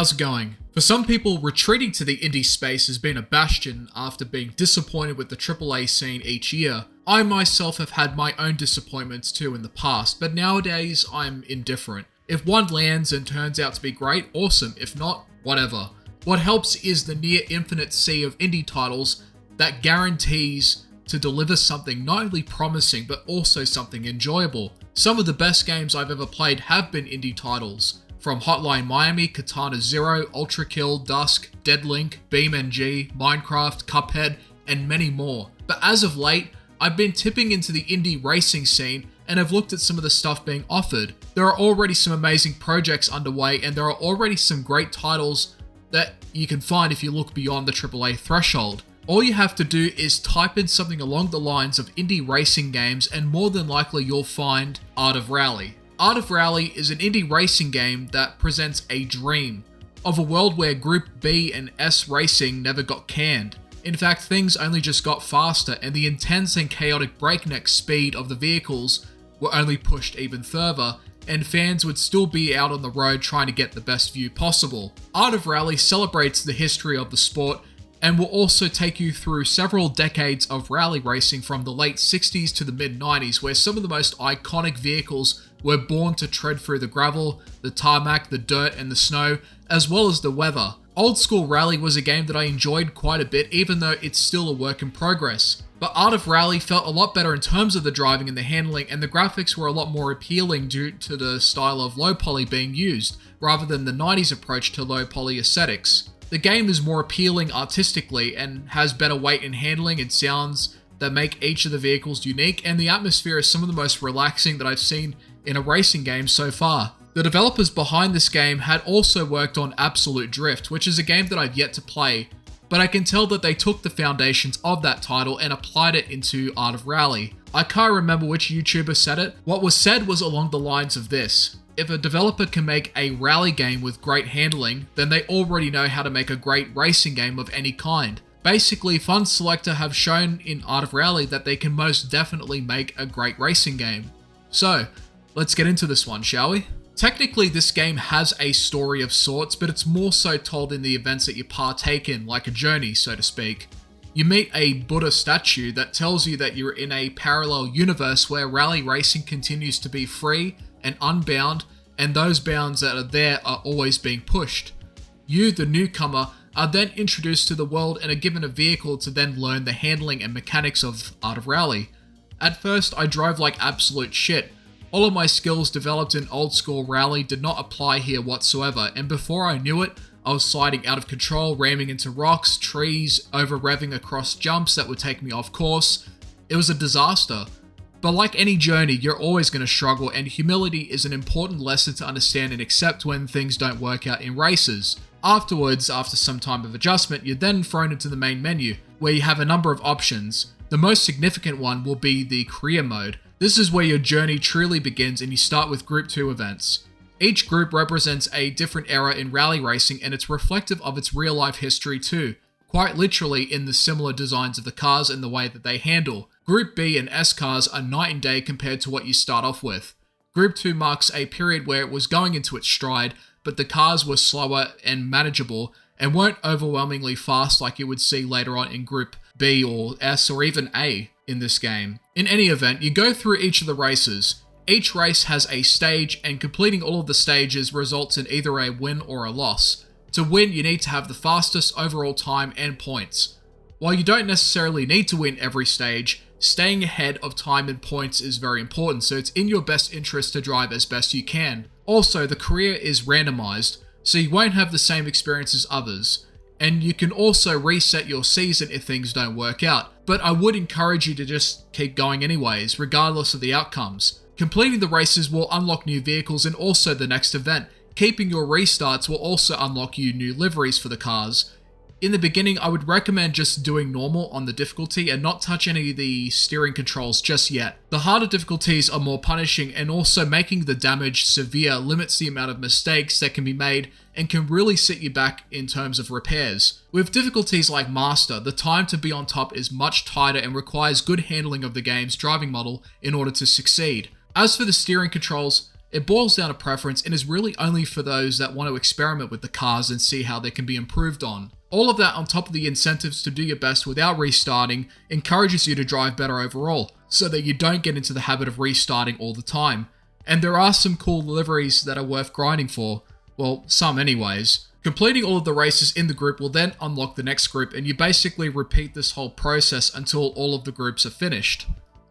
how's it going? For some people, retreating to the indie space has been a bastion after being disappointed with the AAA scene each year. I myself have had my own disappointments too in the past, but nowadays I'm indifferent. If one lands and turns out to be great, awesome. If not, whatever. What helps is the near infinite sea of indie titles that guarantees to deliver something not only promising but also something enjoyable. Some of the best games I've ever played have been indie titles. From Hotline Miami, Katana Zero, Ultra Kill, Dusk, Deadlink, BeamNG, Minecraft, Cuphead, and many more. But as of late, I've been tipping into the indie racing scene and have looked at some of the stuff being offered. There are already some amazing projects underway, and there are already some great titles that you can find if you look beyond the AAA threshold. All you have to do is type in something along the lines of indie racing games, and more than likely you'll find Art of Rally. Art of Rally is an indie racing game that presents a dream of a world where Group B and S racing never got canned. In fact, things only just got faster, and the intense and chaotic breakneck speed of the vehicles were only pushed even further, and fans would still be out on the road trying to get the best view possible. Art of Rally celebrates the history of the sport and will also take you through several decades of rally racing from the late 60s to the mid 90s, where some of the most iconic vehicles were born to tread through the gravel, the tarmac, the dirt, and the snow, as well as the weather. Old School Rally was a game that I enjoyed quite a bit, even though it's still a work in progress. But Art of Rally felt a lot better in terms of the driving and the handling, and the graphics were a lot more appealing due to the style of low poly being used, rather than the 90s approach to low poly aesthetics. The game is more appealing artistically and has better weight in handling and sounds that make each of the vehicles unique, and the atmosphere is some of the most relaxing that I've seen in a racing game so far. The developers behind this game had also worked on Absolute Drift, which is a game that I've yet to play, but I can tell that they took the foundations of that title and applied it into Art of Rally. I can't remember which YouTuber said it. What was said was along the lines of this: if a developer can make a rally game with great handling, then they already know how to make a great racing game of any kind. Basically, Fun Selector have shown in Art of Rally that they can most definitely make a great racing game. So, let's get into this one, shall we? Technically, this game has a story of sorts, but it's more so told in the events that you partake in, like a journey, so to speak. You meet a Buddha statue that tells you that you're in a parallel universe where rally racing continues to be free and unbound, and those bounds that are there are always being pushed. You, the newcomer, are then introduced to the world and are given a vehicle to then learn the handling and mechanics of Art of Rally. At first, I drove like absolute shit. All of my skills developed in Old School Rally did not apply here whatsoever, and before I knew it, I was sliding out of control, ramming into rocks, trees, over-revving across jumps that would take me off course. It was a disaster. But like any journey, you're always going to struggle, and humility is an important lesson to understand and accept when things don't work out in races. Afterwards, after some time of adjustment, you're then thrown into the main menu, where you have a number of options. The most significant one will be the career mode. This is where your journey truly begins, and you start with Group 2 events. Each group represents a different era in rally racing, and it's reflective of its real-life history too, quite literally in the similar designs of the cars and the way that they handle. Group B and S cars are night and day compared to what you start off with. Group 2 marks a period where it was going into its stride, but the cars were slower and manageable, and weren't overwhelmingly fast like you would see later on in Group B or S or even A in this game. In any event, you go through each of the races. Each race has a stage, and completing all of the stages results in either a win or a loss. To win, you need to have the fastest overall time and points. While you don't necessarily need to win every stage, staying ahead of time and points is very important, so it's in your best interest to drive as best you can. Also, the career is randomized, so you won't have the same experience as others. And you can also reset your season if things don't work out, but I would encourage you to just keep going anyways, regardless of the outcomes. Completing the races will unlock new vehicles and also the next event. Keeping your restarts will also unlock you new liveries for the cars. In the beginning, I would recommend just doing normal on the difficulty and not touch any of the steering controls just yet. The harder difficulties are more punishing, and also making the damage severe limits the amount of mistakes that can be made and can really set you back in terms of repairs. With difficulties like Master, the time to be on top is much tighter and requires good handling of the game's driving model in order to succeed. As for the steering controls, It boils down to preference and is really only for those that want to experiment with the cars and see how they can be improved on. All of that on top of the incentives to do your best without restarting encourages you to drive better overall, so that you don't get into the habit of restarting all the time. And there are some cool liveries that are worth grinding for. Well, some anyways. Completing all of the races in the group will then unlock the next group, and you basically repeat this whole process until all of the groups are finished.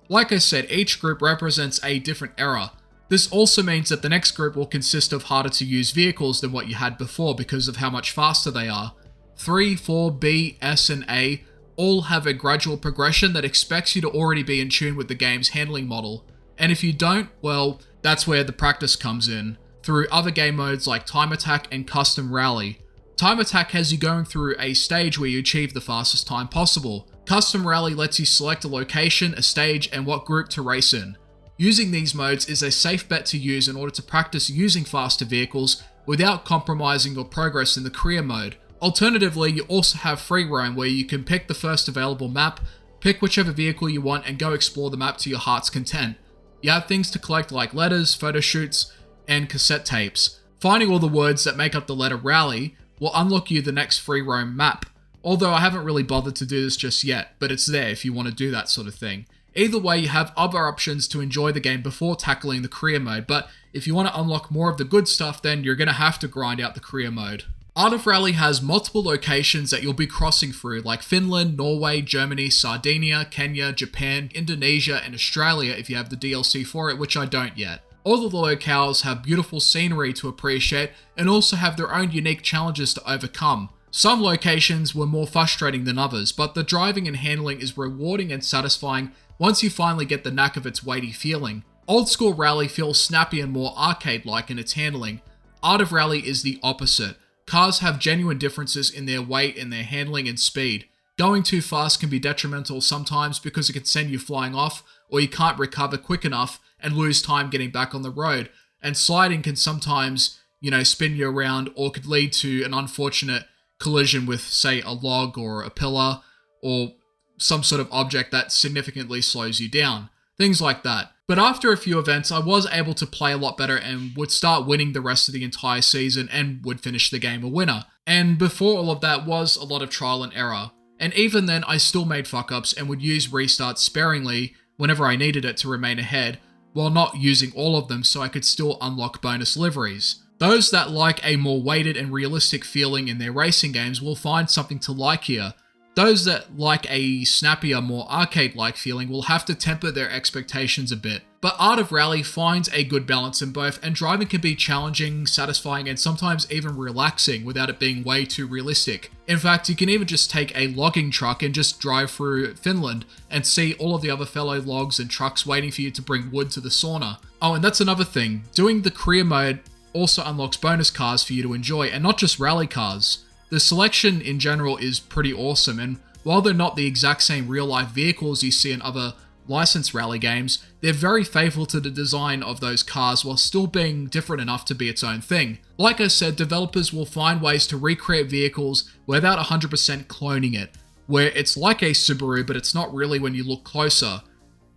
Like I said, each group represents a different era. This also means that the next group will consist of harder to use vehicles than what you had before because of how much faster they are. 3, 4, B, S, and A all have a gradual progression that expects you to already be in tune with the game's handling model. And if you don't, well, that's where the practice comes in, through other game modes like Time Attack and Custom Rally. Time Attack has you going through a stage where you achieve the fastest time possible. Custom Rally lets you select a location, a stage, and what group to race in. Using these modes is a safe bet to use in order to practice using faster vehicles without compromising your progress in the career mode. Alternatively, you also have free roam, where you can pick the first available map, pick whichever vehicle you want, and go explore the map to your heart's content. You have things to collect like letters, photo shoots, and cassette tapes. Finding all the words that make up the letter Rally will unlock you the next free roam map. Although I haven't really bothered to do this just yet, but it's there if you want to do that sort of thing. Either way, you have other options to enjoy the game before tackling the career mode, but if you want to unlock more of the good stuff, then you're going to have to grind out the career mode. Art of Rally has multiple locations that you'll be crossing through, like Finland, Norway, Germany, Sardinia, Kenya, Japan, Indonesia, and Australia if you have the DLC for it, which I don't yet. All of the locales have beautiful scenery to appreciate and also have their own unique challenges to overcome. Some locations were more frustrating than others, but the driving and handling is rewarding and satisfying once you finally get the knack of its weighty feeling. Old school Rally feels snappy and more arcade-like in its handling. Art of Rally is the opposite. Cars have genuine differences in their weight and their handling and speed. Going too fast can be detrimental sometimes because it can send you flying off, or you can't recover quick enough and lose time getting back on the road. And sliding can sometimes, spin you around, or could lead to an unfortunate collision with, say, a log or a pillar, or some sort of object that significantly slows you down. Things like that. But after a few events, I was able to play a lot better and would start winning the rest of the entire season and would finish the game a winner. And before all of that was a lot of trial and error. And even then, I still made fuck-ups and would use restarts sparingly whenever I needed it to remain ahead, while not using all of them so I could still unlock bonus liveries. Those that like a more weighted and realistic feeling in their racing games will find something to like here. Those that like a snappier, more arcade-like feeling will have to temper their expectations a bit. But Art of Rally finds a good balance in both, and driving can be challenging, satisfying, and sometimes even relaxing without it being way too realistic. In fact, you can even just take a logging truck and just drive through Finland and see all of the other fellow logs and trucks waiting for you to bring wood to the sauna. Oh, and that's another thing. Doing the career mode also unlocks bonus cars for you to enjoy, and not just rally cars. The selection in general is pretty awesome, and while they're not the exact same real-life vehicles you see in other licensed rally games, they're very faithful to the design of those cars while still being different enough to be its own thing. Like I said, developers will find ways to recreate vehicles without 100% cloning it, where it's like a Subaru but it's not really when you look closer.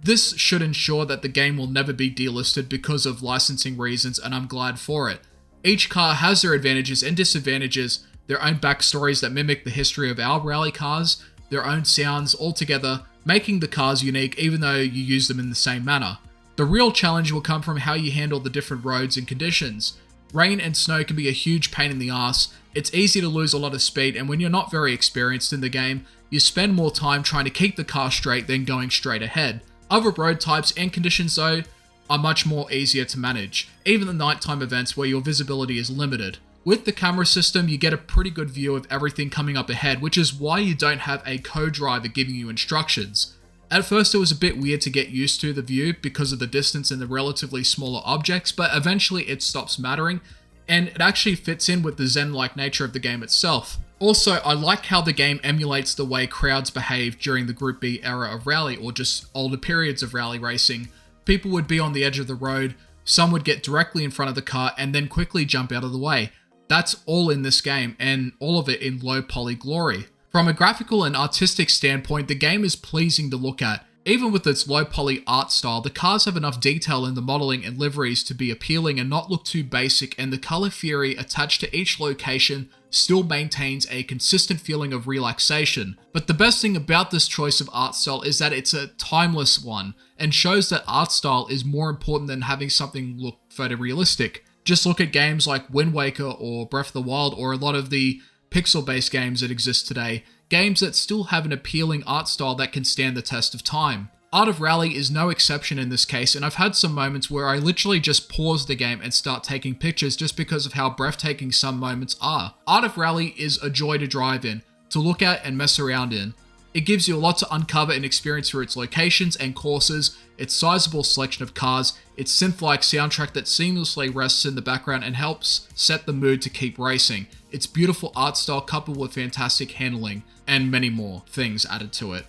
This should ensure that the game will never be delisted because of licensing reasons, and I'm glad for it. Each car has their advantages and disadvantages, their own backstories that mimic the history of our rally cars, their own sounds altogether, making the cars unique even though you use them in the same manner. The real challenge will come from how you handle the different roads and conditions. Rain and snow can be a huge pain in the ass, it's easy to lose a lot of speed, and when you're not very experienced in the game, you spend more time trying to keep the car straight than going straight ahead. Other road types and conditions though are much more easier to manage, even the nighttime events where your visibility is limited. With the camera system, you get a pretty good view of everything coming up ahead, which is why you don't have a co-driver giving you instructions. At first it was a bit weird to get used to the view because of the distance and the relatively smaller objects, but eventually it stops mattering, and it actually fits in with the zen-like nature of the game itself. Also, I like how the game emulates the way crowds behave during the Group B era of rally, or just older periods of rally racing. People would be on the edge of the road, some would get directly in front of the car and then quickly jump out of the way. That's all in this game, and all of it in low poly glory. From a graphical and artistic standpoint, the game is pleasing to look at. Even with its low poly art style, the cars have enough detail in the modeling and liveries to be appealing and not look too basic, and the color theory attached to each location still maintains a consistent feeling of relaxation. But the best thing about this choice of art style is that it's a timeless one, and shows that art style is more important than having something look photorealistic. Just look at games like Wind Waker or Breath of the Wild, or a lot of the pixel-based games that exist today, games that still have an appealing art style that can stand the test of time. Art of Rally is no exception in this case, and I've had some moments where I literally just pause the game and start taking pictures just because of how breathtaking some moments are. Art of Rally is a joy to drive in, to look at and mess around in. It gives you a lot to uncover and experience through its locations and courses, its sizable selection of cars, its synth-like soundtrack that seamlessly rests in the background and helps set the mood to keep racing, its beautiful art style coupled with fantastic handling, and many more things added to it.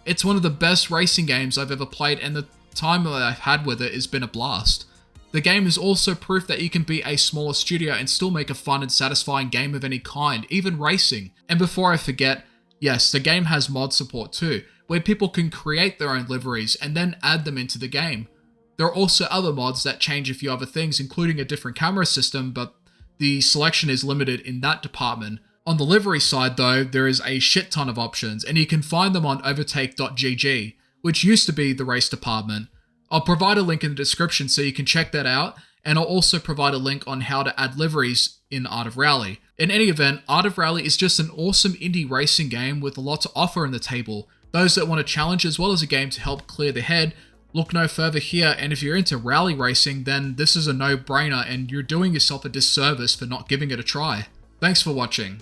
It's one of the best racing games I've ever played, and the time that I've had with it has been a blast. The game is also proof that you can be a smaller studio and still make a fun and satisfying game of any kind, even racing. And before I forget, yes, the game has mod support too, where people can create their own liveries and then add them into the game. There are also other mods that change a few other things, including a different camera system, but the selection is limited in that department. On the livery side though, there is a shit ton of options, and you can find them on overtake.gg, which used to be the race department. I'll provide a link in the description so you can check that out, and I'll also provide a link on how to add liveries in Art of Rally. In any event, Art of Rally is just an awesome indie racing game with a lot to offer on the table. Those that want a challenge as well as a game to help clear the head, look no further here, and if you're into rally racing, then this is a no-brainer and you're doing yourself a disservice for not giving it a try. Thanks for watching.